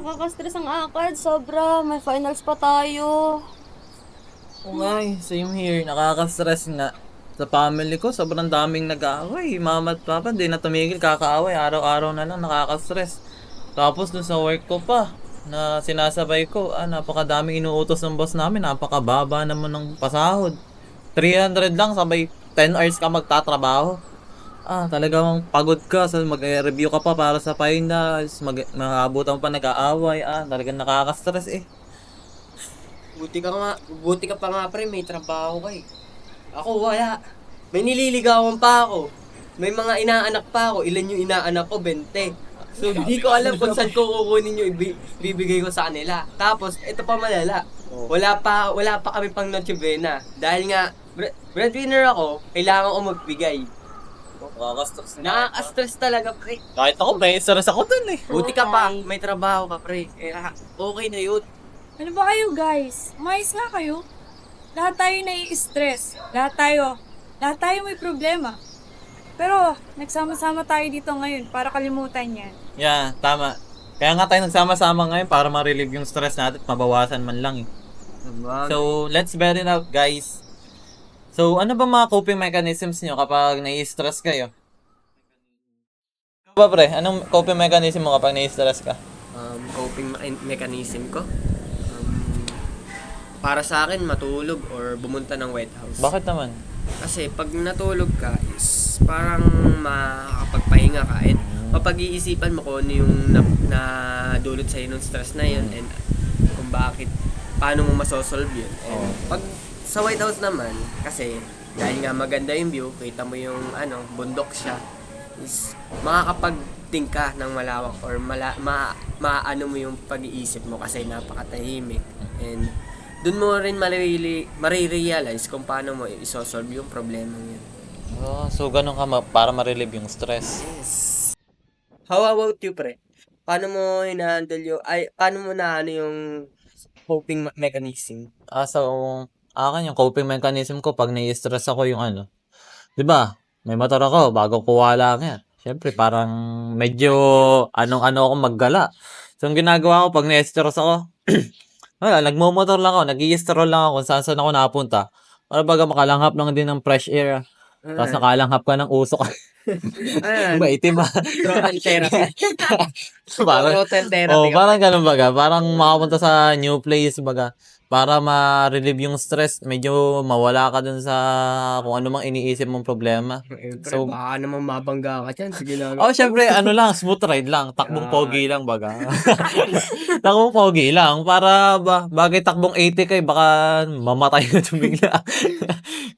Nakaka-stress ang akad, sobra. May finals pa tayo. Oo nga same here. Nakaka-stress nga. Sa family ko, sobrang daming nag-aaway. Mama at papa, di na tumigil kakaaway. Araw-araw na lang, nakaka-stress. Tapos dun sa work ko pa, na sinasabay ko, napakadaming inuutos ng boss namin. Napakababa naman ng pasahod. 300 lang, sabay 10 hours ka magtatrabaho. Talagang pagod ka, sa mag-review ka pa para sa finals, mag-aabutan pa nag-aaway. Talagang nakaka-stress eh. Buti ka pa nga pre, may trabaho ka eh. Ako wala. May nililigawan pa ako. May mga inaanak pa ako. Ilan yung inaanak ko? 20. So, hindi ko alam kung saan ko kukunin yung bibigay ko sa kanila. Tapos, ito pa malala. Wala pa kami pang Noche Buena. Dahil nga, breadwinner ako, kailangan ko magbigay. Nakaka-stress na. Nakaka-stress talaga, pre. Kahit ako, may stress ako dun eh. Buti ka pa, may trabaho ka, pre. Okay na yun. Ano ba kayo guys? Umayos nga kayo. Lahat tayo nai-stress. Lahat tayo may problema. Pero, nagsama-sama tayo dito ngayon para kalimutan yan. Yeah, tama. Kaya nga tayo nagsama-sama ngayon para ma-relieve yung stress natin at mabawasan man lang eh. So, let's bet it out guys. So, ano ba mga coping mechanisms nyo kapag nai-stress kayo? Ikaw ba pre? Anong coping mechanism mo kapag nai-stress ka? Coping mechanism ko? Para sa akin, matulog or bumunta ng White House. Bakit naman? Kasi pag natulog ka is parang makakapagpahinga ka and mapag-iisipan mo kung ano yung nadulot sa'yo ng stress na yun and kung paano mo masosolve yun. And pag sa White House naman, kasi dahil nga maganda yung view, kita mo yung bundok siya, is makakapag-think ka ng malawak or maano mo yung pag-iisip mo kasi napakatahimik. And dun mo rin marirealize kung paano mo isosolve yung problema yun. So ganun ka para ma-relieve yung stress. Yes. How about you, pre? Paano mo paano mo yung coping mechanism? So akin yung coping mechanism ko pag nai-stress ako yung 'di ba? May motor ako, bago kuha lang yan. Siyempre, parang medyo anong-ano ako maggala. So, ang ginagawa ko pag na-stress ako, wala, nagmo-motor lang ako, nag-i-stroll lang ako kung saan ako napunta. Para baga makalanghap lang din ng fresh air. Tapos nakalanghap ka ng usok. Ayan. Maitim Throttle therapy. parang, Throttle therapy. parang ganun baga. Parang makapunta sa new place baga. Para ma-relieve yung stress, medyo mawala ka dun sa kung ano mang iniisip mong problema. So, baka naman mabangga ka dyan. Sige lang. Syempre, lang, smooth ride lang. Takbong pogi lang baga. Takbong pogi lang. Para bagay takbong 80 kay baka mamatay na bigla.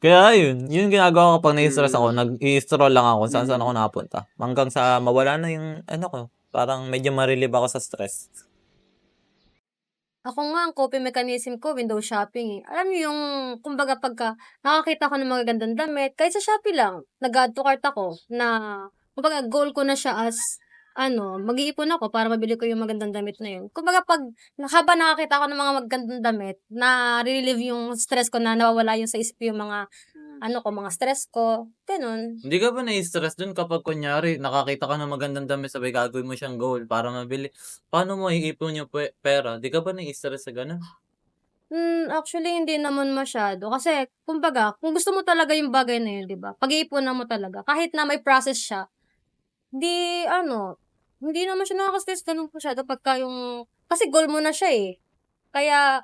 Kaya yun ginagawa ko pag nai-stress ako. Nag-i-stroll lang ako kung saan ako napunta. Hanggang sa mawala na yung ko. Parang medyo ma-relieve ako sa stress. Ako nga, ang coping mechanism ko, window shopping eh. Alam niyo yung, kumbaga pagka nakakita ko ng magagandang damit, kahit sa Shopee lang, nag-add to cart ako na, kumbaga goal ko na siya as, mag-iipon ako para mabili ko yung magandang damit na yun. Kumbaga pag, habang nakakita ko ng mga magagandang damit, na relieve yung stress ko na nawawala yung sa isip yung mga, mga stress ko, ganun. Hindi ka ba nai-stress dun kapag kunyari nakakita ka ng magandang damit sabay gagawin mo siyang goal para mabili? Paano mo iipon yung pera? Di ka ba nai-stress sa ganun? Actually hindi naman masyado kasi kumbaga kung gusto mo talaga yung bagay na yun, 'di ba? Pag-iipunan mo talaga kahit na may process siya, 'di hindi naman siya nakaka-stress gano'n masyado pagka yung kasi goal mo na siya, eh. Kaya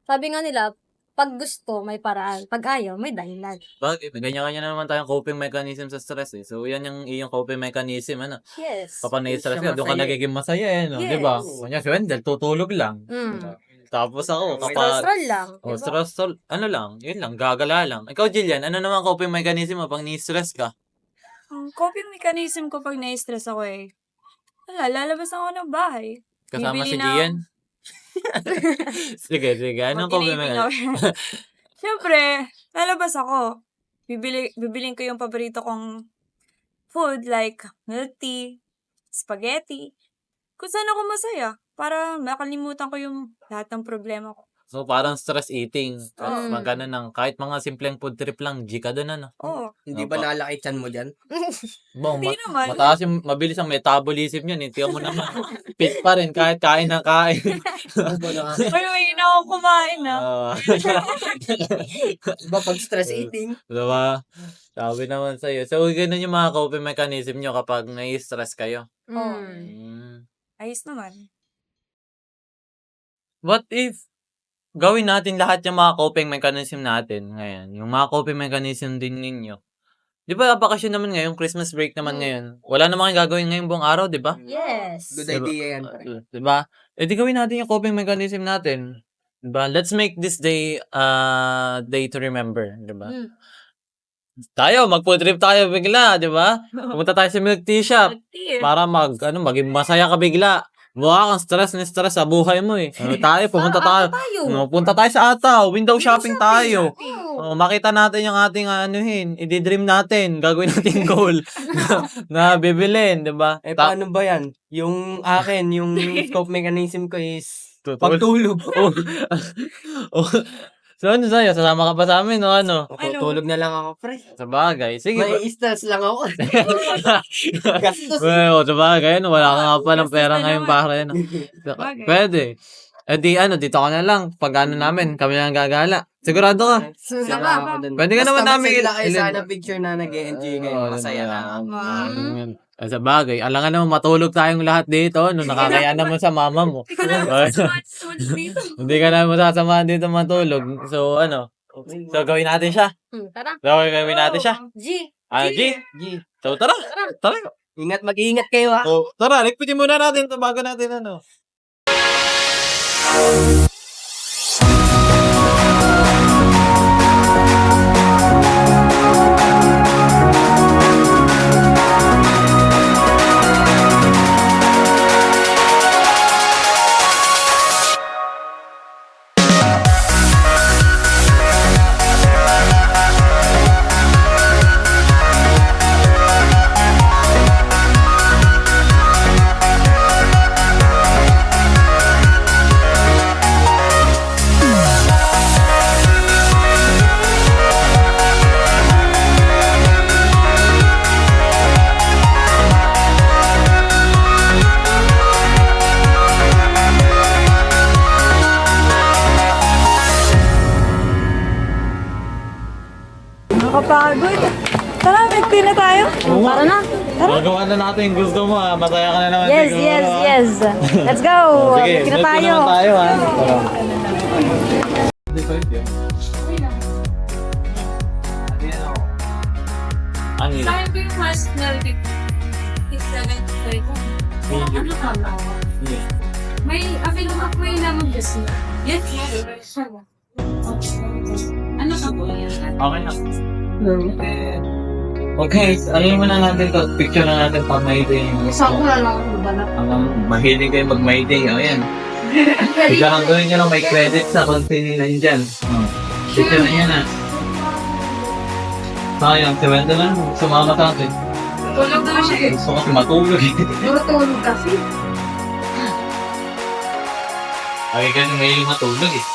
sabi nga nila, 'pag gusto may paraan, 'pag ayaw may dahilan. Bagay, may ganyan-ganyan na naman tayong coping mechanism sa stress eh. So, yan yung iyong coping mechanism, Yes. Kapag na-stress ka, Siya doon ka masaya eh. nagiging masaya di ba? Yes. Kunya si Wendell, tutulog lang. Tapos ako, Stroll-stroll lang, 'di ba? stress, lang, yun lang, gagala lang. Ikaw, Jillian, ano naman coping mechanism mo pag ni-stress ka? Ang coping mechanism ko pag nai-stress ako lalabas ako ng bahay. Kasama Bibili si ng Gian? Sige, anong coping mag-tinaping ako. mechanism? Siyempre, lalabas ako. Bibilin ko yung paborito kong food like milk tea, spaghetti. Kung saan ako masaya para makalimutan ko yung lahat ng problema ko. So, parang stress eating. Mm. Magano nang kahit mga simpleng food trip lang, G ka dun, ano? Oo. Hindi ba Opo. nalaki chan mo dyan? Bong, Hindi naman. mataas yung, mabilis ang metabolism yun. Eh. Tiyan mo naman. Fit pa rin kahit kain ng kain. Uy, may na akong kumain na. Diba pag stress eating? Diba? Sabi naman sa'yo. So, ganun yung mga coping mechanism nyo kapag nai-stress kayo. Oo. Mm. Ayos naman. What if gawin natin lahat yung mga coping mechanism natin ngayon? Yung mga coping mechanism din ninyo. Di ba, bakasyon naman ngayon, Christmas break naman ngayon. Wala naman kayong gagawin ngayong buong araw, di ba? Yes. Good Diba? idea yan. pre. Di ba? E di gawin natin yung coping mechanism natin. Di ba? Let's make this day day to remember. Di ba? Mm. Tayo, mag-food trip tayo bigla, di ba? Pumunta tayo sa milk tea shop para maging masaya ka bigla. Mukha kang stress sa buhay mo eh. Tayo, pumunta tayo. Punta tayo sa Ataw, window shopping tayo. Makita natin yung ating i-dream natin, gagawin natin goal na bibilin, di ba? Paano ba yan? Yung akin, yung scope mechanism ko is pagtulog. So, ano sa'yo? Sasama ka pa sa amin, o ano? Tulog na lang ako, pre. Sa bagay. Sige. May stress lang ako. Gastos. Well, sa bagay, wala ka nga pa ng pera Gastos na ngayon naman. para yan. Bagay. Pwede. Eh di, dito ka na lang. Pag namin, kami lang gagala. Sigurado ka. Saka ako dun. Pwede ka naman namin Basta masaya kayo ilin- sana picture na nag-e-enjoy kayo. Masaya na. Sa bagay, alangan naman matulog tayong lahat dito, no, nakakaya naman sa mama mo. Hindi ka naman masasamahan dito matulog. So, so gawin natin siya. Tara. Gawin natin siya. G. G. So, tara. Tara. Ingat, mag-iingat kayo ha. Oh, tara, likpitin muna natin ito bago natin Nakapagod. Tara, milk tea na tayo. Tara na. Magawa na natin yung gusto mo ha. Masaya ka na naman. Yes, siguro, yes, ha? yes. Let's go. Sige, Milk tea na milk tea tayo. naman tayo ha. Tara. Hindi pa yun. Ano yun? Sabi ko yung mas nalipit. Ano ka na? May available ako yung naman kasi. Yes, yes. Ano ka po yan? Okay na. Okay, ano muna natin to? Picture na natin pag may day. Saan ko na lang ako ba na? Mahilig kayo pag may day. O yan. Picture ang gawin nyo lang may credit sa konti nila dyan. Picture na yan ha. Sayang, si Wendell lang. Sumama sa atin. Tulog na siya eh. Gusto kasi matulog eh. Tulog kasi. Ay, ganun ngayon matulog eh.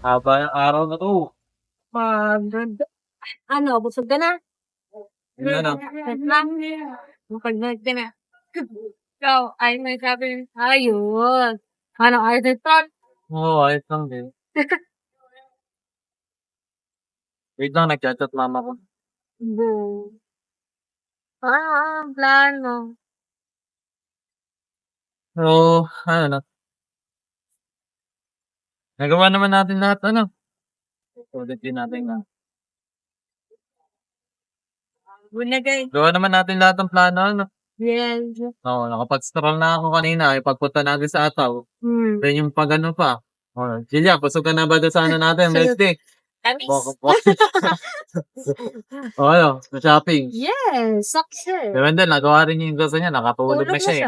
Haba ng araw na to. Ano, busog ka na? Yun na. Mapag-nag na. Ikaw, ay may sabi. Ayun. Ano, order ton? Oo, ayos lang din. Wait lang, nagchat-chat mama ko. Boo. Ang plano. So, ano na. Nagawa naman natin lahat, ulit din natin na. Bunagay. Gawa naman natin lahat ng plano, Yes. Oo, nakapag-stroll na ako kanina, pagpunta natin sa Ataw. Then yung pag pa. Oh, Julia, pasok ka na ba doon sa natin? Let's day. Tamis. O ano, sa shopping. Yes, success. Si Wendell, nagawa rin niya yung gusto niya, nakatulog na siya eh.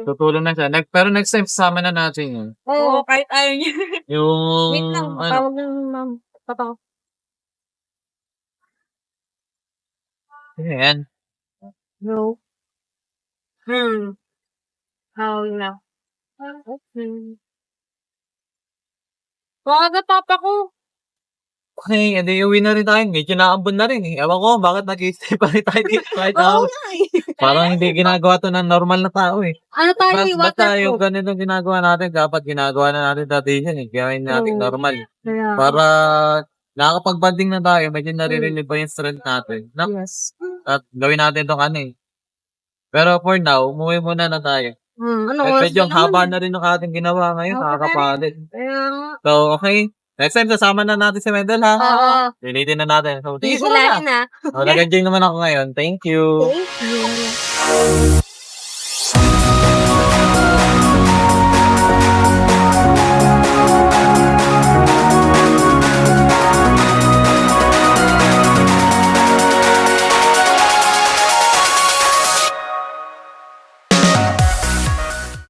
Tutulog na siya. Pero next time, sasama na natin yun. Oo, kahit ayaw niya. Yung, Wait lang, ano, tawag ng papa ko. yan. No. How na? Baka na papa ko. Okay, edi uwi na rin tayo. Medyo naambon na rin eh. Ewan ko, bakit nag-stay pa rin tayo dito kahit Oo ako. nga eh. Parang hindi ginagawa to ng normal na tao eh. Ano tayo, Basta yung waterproof. ganito ginagawa natin, dapat ginagawa na natin dati yan eh. Gawin natin Oo. normal. Kaya, Para nakakapag-banding na tayo, medyo naririnig ba yung strength natin. No? yes. At gawin natin itong ano eh. Pero for now, umuwi muna na tayo. Ano At oras medyo na naman haba eh. na rin yung ating ginawa ngayon, Okay. nakakapagod. Kaya nga. So, okay. Next time, sasama na natin si Wendell ha. Oo. Lilitin na natin. So, tingin ko Sisilahin na. na. Nag-enjoy naman ako ngayon. Thank you. Thank you.